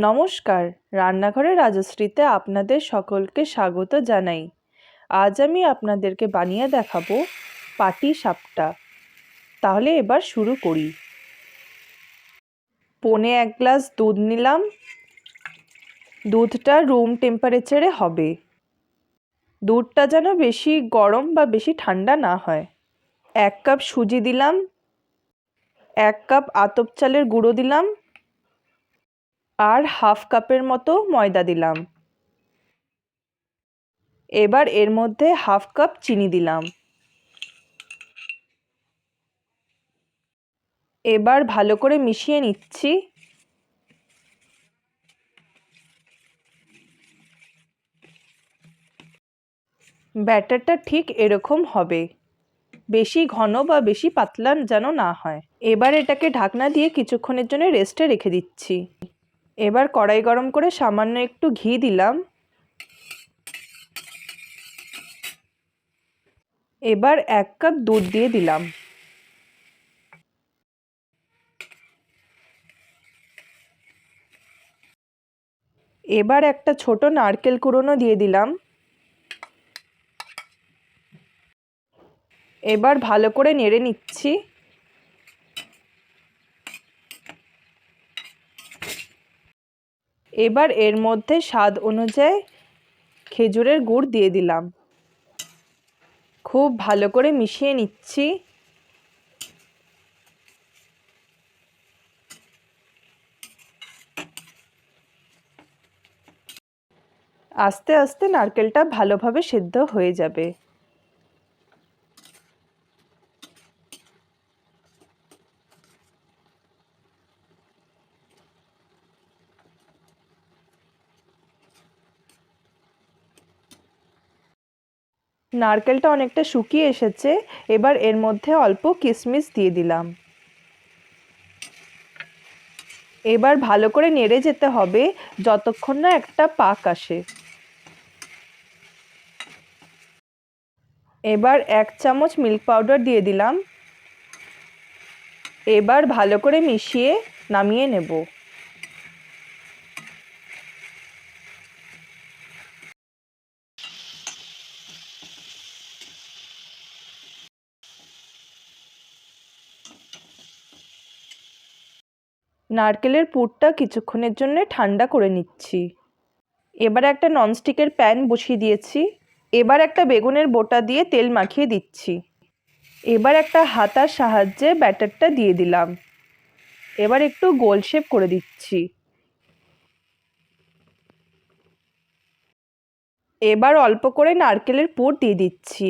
নমস্কার, রান্নাঘরে রাজশ্রীতে আপনাদের সকলকে স্বাগত জানাই। আজ আমি আপনাদেরকে বানিয়ে দেখাবো পাটিসাপটা। তাহলে এবার শুরু করি। পৌনে 1 গ্লাস দুধ নিলাম। দুধটা রুম টেম্পারেচারে হবে। দুধটা যেন বেশি গরম বা বেশি ঠান্ডা না হয়। 1 কাপ সুজি দিলাম। 1 কাপ আতপ চালের গুঁড়ো দিলাম। আর হাফ কাপের মতো ময়দা দিলাম। এবার এর মধ্যে হাফ কাপ চিনি দিলাম। এবার ভালো করে মিশিয়ে নিচ্ছি। ব্যাটারটা ঠিক এরকম হবে, বেশি ঘন বা বেশি পাতলা যেন না হয়। এবার এটাকে ঢাকনা দিয়ে কিছুক্ষণের জন্য রেস্টে রেখে দিচ্ছি। এবার কড়াই গরম করে সামান্য একটু ঘি দিলাম। এবার 1 কাপ দুধ দিয়ে দিলাম। এবার একটা ছোট নারকেল কুড়োনো দিয়ে দিলাম। এবার ভালো করে নেড়ে নিচ্ছি। এবার এর মধ্যে স্বাদ অনুযায়ী খেজুরের গুড় দিয়ে দিলাম। খুব ভালো করে মিশিয়ে নিচ্ছি। আস্তে আস্তে নারকেলটা ভালোভাবে সেদ্ধ হয়ে যাবে। নারকেলটা অনেকটা শুকিয়ে এসেছে। এবার এর মধ্যে অল্প কিশমিশ দিয়ে দিলাম। এবার ভালো করে নেড়ে যেতে হবে যতক্ষণ না একটা পাক আসে। এবার 1 চামচ মিল্ক পাউডার দিয়ে দিলাম। এবার ভালো করে মিশিয়ে নামিয়ে নেব। নারকেলের পুরটা কিছুক্ষণের জন্য ঠান্ডা করে নিচ্ছি। এবার একটা ননস্টিকের প্যান বসিয়ে দিয়েছি। এবার একটা বেগুনের বোটা দিয়ে তেল মাখিয়ে দিচ্ছি। এবার একটা হাতার সাহায্যে ব্যাটারটা দিয়ে দিলাম। এবার একটু গোল শেপ করে দিচ্ছি। এবার অল্প করে নারকেলের পুর দিয়ে দিচ্ছি।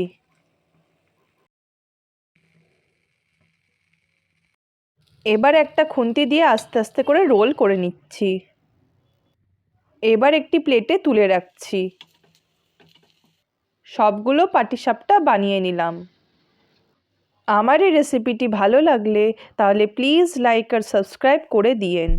এবার একটা খুন্তি দিয়ে আস্তে আস্তে করে রোল করে নিচ্ছি। এবার একটি প্লেটে তুলে রাখছি। সবগুলো পাটিসাপটা বানিয়ে নিলাম। আমার এই রেসিপিটি ভালো লাগলে তাহলে প্লিজ লাইক আর সাবস্ক্রাইব করে দিয়েন।